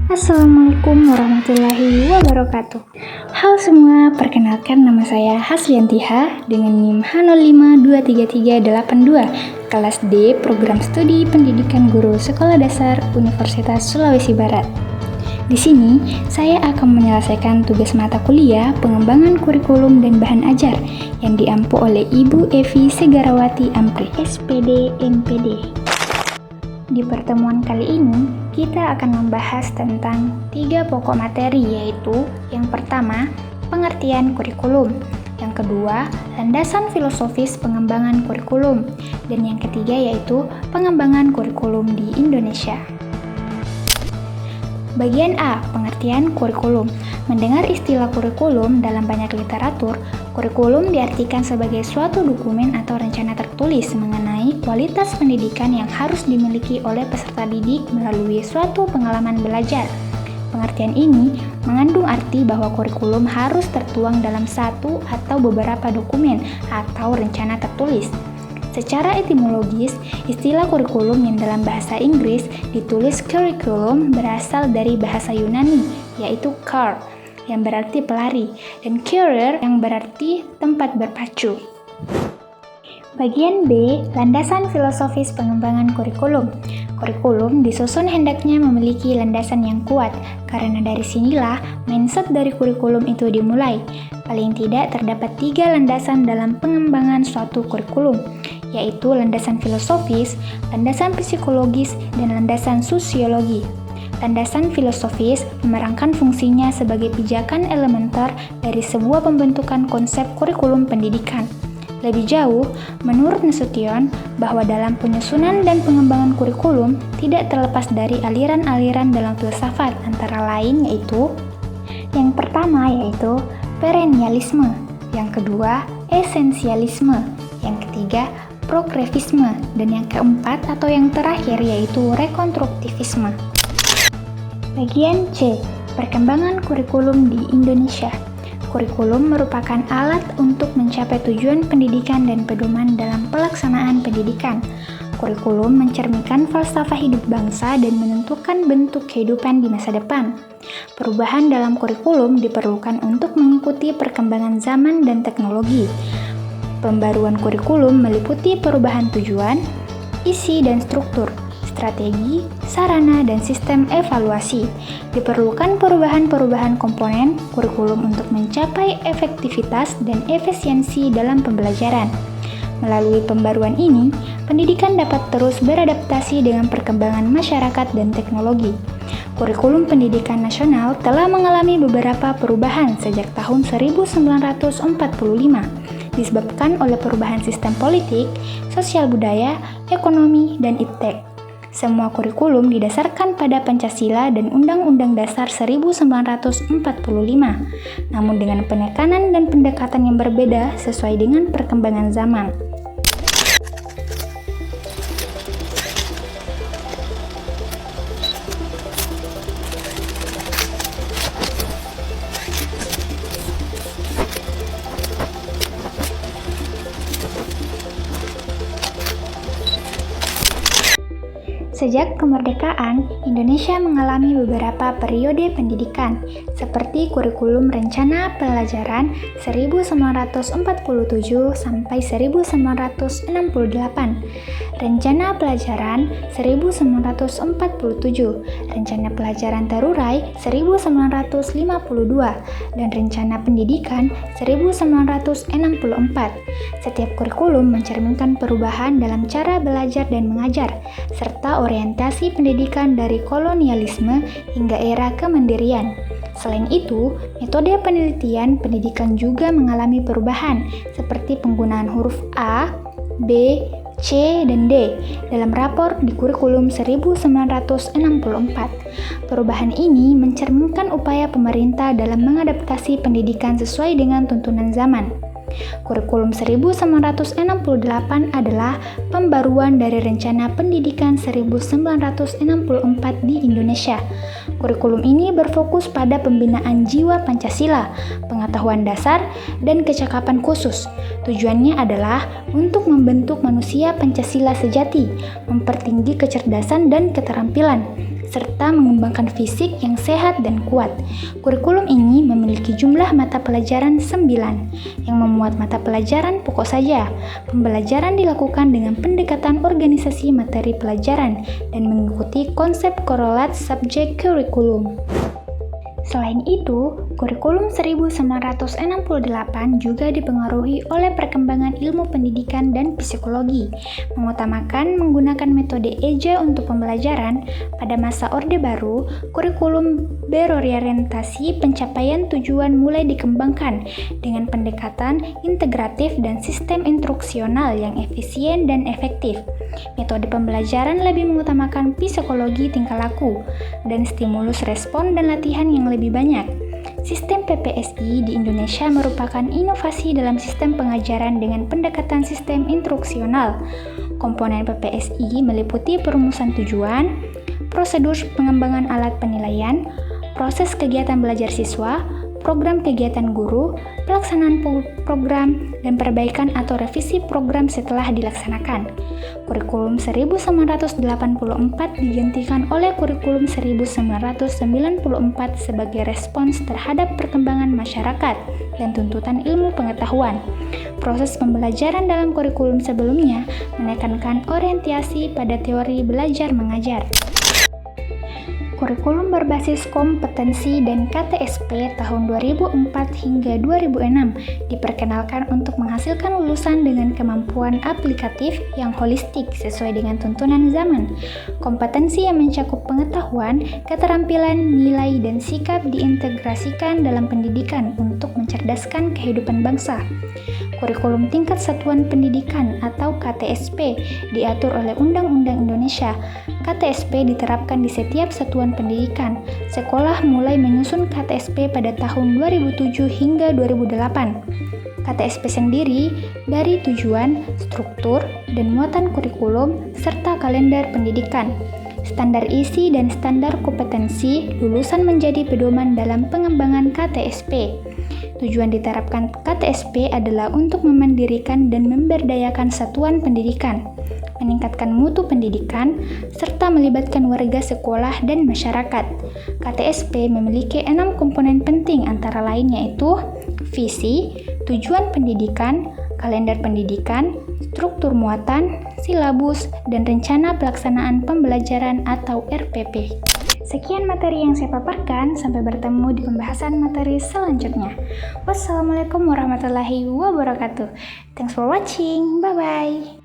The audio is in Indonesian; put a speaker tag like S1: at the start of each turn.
S1: Assalamualaikum warahmatullahi wabarakatuh. Halo semua, perkenalkan nama saya Hasliantiha dengan NIM H0523382, kelas D, Program Studi Pendidikan Guru Sekolah Dasar Universitas Sulawesi Barat. Di sini, saya akan menyelesaikan tugas mata kuliah pengembangan kurikulum dan bahan ajar yang diampu oleh Ibu Evi Segarawati Ampri, SPD NPD. Di pertemuan kali ini, kita akan membahas tentang 3 pokok materi, yaitu yang pertama, pengertian kurikulum, yang kedua, landasan filosofis pengembangan kurikulum, dan yang ketiga yaitu pengembangan kurikulum di Indonesia. Bagian A, pengertian kurikulum. Mendengar istilah kurikulum dalam banyak literatur, kurikulum diartikan sebagai suatu dokumen atau rencana tertulis mengenai kualitas pendidikan yang harus dimiliki oleh peserta didik melalui suatu pengalaman belajar. Pengertian ini mengandung arti bahwa kurikulum harus tertuang dalam satu atau beberapa dokumen atau rencana tertulis. Secara etimologis, istilah kurikulum yang dalam bahasa Inggris ditulis curriculum berasal dari bahasa Yunani, yaitu car, yang berarti pelari, dan career yang berarti tempat berpacu. Bagian B, landasan filosofis pengembangan kurikulum. Kurikulum disusun hendaknya memiliki landasan yang kuat, karena dari sinilah mindset dari kurikulum itu dimulai. Paling tidak terdapat 3 landasan dalam pengembangan suatu kurikulum, yaitu landasan filosofis, landasan psikologis, dan landasan sosiologi. Landasan filosofis memerankan fungsinya sebagai pijakan elementer dari sebuah pembentukan konsep kurikulum pendidikan. Lebih jauh, menurut Nasution, bahwa dalam penyusunan dan pengembangan kurikulum tidak terlepas dari aliran-aliran dalam filsafat, antara lain yaitu yang pertama yaitu perennialisme, yang kedua esensialisme, yang ketiga progresisme, dan yang keempat atau yang terakhir yaitu rekonstruktivisme. Bagian C, perkembangan kurikulum di Indonesia. Kurikulum merupakan alat untuk mencapai tujuan pendidikan dan pedoman dalam pelaksanaan pendidikan. Kurikulum mencerminkan falsafah hidup bangsa dan menentukan bentuk kehidupan di masa depan. Perubahan dalam kurikulum diperlukan untuk mengikuti perkembangan zaman dan teknologi. Pembaruan kurikulum meliputi perubahan tujuan, isi dan struktur, strategi, sarana, dan sistem evaluasi. Diperlukan perubahan-perubahan komponen kurikulum untuk mencapai efektivitas dan efisiensi dalam pembelajaran. Melalui pembaruan ini, pendidikan dapat terus beradaptasi dengan perkembangan masyarakat dan teknologi. Kurikulum pendidikan nasional telah mengalami beberapa perubahan sejak tahun 1945, disebabkan oleh perubahan sistem politik, sosial budaya, ekonomi, dan iptek. Semua kurikulum didasarkan pada Pancasila dan Undang-Undang Dasar 1945, namun dengan penekanan dan pendekatan yang berbeda sesuai dengan perkembangan zaman. Sejak kemerdekaan, Indonesia mengalami beberapa periode pendidikan, seperti kurikulum rencana pelajaran 1947 sampai 1968, rencana pelajaran 1947, rencana pelajaran terurai 1952, dan rencana pendidikan 1964. Setiap kurikulum mencerminkan perubahan dalam cara belajar dan mengajar, serta orientasi pendidikan dari kolonialisme hingga era kemandirian. Selain itu, metode penelitian pendidikan juga mengalami perubahan, seperti penggunaan huruf A, B, C, dan D dalam rapor di kurikulum 1964. Perubahan ini mencerminkan upaya pemerintah dalam mengadaptasi pendidikan sesuai dengan tuntunan zaman. Kurikulum 1968 adalah pembaruan dari Rencana Pendidikan 1964 di Indonesia. Kurikulum ini berfokus pada pembinaan jiwa Pancasila, pengetahuan dasar, dan kecakapan khusus. Tujuannya adalah untuk membentuk manusia Pancasila sejati, mempertinggi kecerdasan dan keterampilan, serta mengembangkan fisik yang sehat dan kuat. Kurikulum ini memiliki jumlah mata pelajaran 9, yang memuat mata pelajaran pokok saja. Pembelajaran dilakukan dengan pendekatan organisasi materi pelajaran dan mengikuti konsep korrelat subjek kurikulum. Selain itu, kurikulum 1968 juga dipengaruhi oleh perkembangan ilmu pendidikan dan psikologi, mengutamakan menggunakan metode EJA untuk pembelajaran. Pada masa Orde Baru, kurikulum berorientasi pencapaian tujuan mulai dikembangkan dengan pendekatan integratif dan sistem instruksional yang efisien dan efektif. Metode pembelajaran lebih mengutamakan psikologi tingkah laku dan stimulus respon dan latihan yang lebih banyak. Sistem PPSI di Indonesia merupakan inovasi dalam sistem pengajaran dengan pendekatan sistem instruksional. Komponen PPSI meliputi perumusan tujuan, prosedur pengembangan alat penilaian, proses kegiatan belajar siswa, program kegiatan guru, pelaksanaan program, dan perbaikan atau revisi program setelah dilaksanakan. Kurikulum 1984 digantikan oleh kurikulum 1994 sebagai respons terhadap perkembangan masyarakat dan tuntutan ilmu pengetahuan. Proses pembelajaran dalam kurikulum sebelumnya menekankan orientasi pada teori belajar mengajar. Kurikulum berbasis kompetensi dan KTSP tahun 2004 hingga 2006 diperkenalkan untuk menghasilkan lulusan dengan kemampuan aplikatif yang holistik sesuai dengan tuntunan zaman. Kompetensi yang mencakup pengetahuan, keterampilan, nilai, dan sikap diintegrasikan dalam pendidikan untuk mencerdaskan kehidupan bangsa. Kurikulum tingkat satuan pendidikan atau KTSP diatur oleh Undang-Undang Indonesia. KTSP diterapkan di setiap satuan pendidikan. Sekolah mulai menyusun KTSP pada tahun 2007 hingga 2008. KTSP sendiri dari tujuan, struktur, dan muatan kurikulum, serta kalender pendidikan. Standar isi dan standar kompetensi lulusan menjadi pedoman dalam pengembangan KTSP. Tujuan diterapkan KTSP adalah untuk memandirikan dan memberdayakan satuan pendidikan, meningkatkan mutu pendidikan, serta melibatkan warga sekolah dan masyarakat. KTSP memiliki 6 komponen penting antara lain yaitu visi, tujuan pendidikan, kalender pendidikan, struktur muatan, silabus, dan rencana pelaksanaan pembelajaran atau RPP. Sekian materi yang saya paparkan, sampai bertemu di pembahasan materi selanjutnya. Wassalamualaikum warahmatullahi wabarakatuh. Thanks for watching, bye-bye.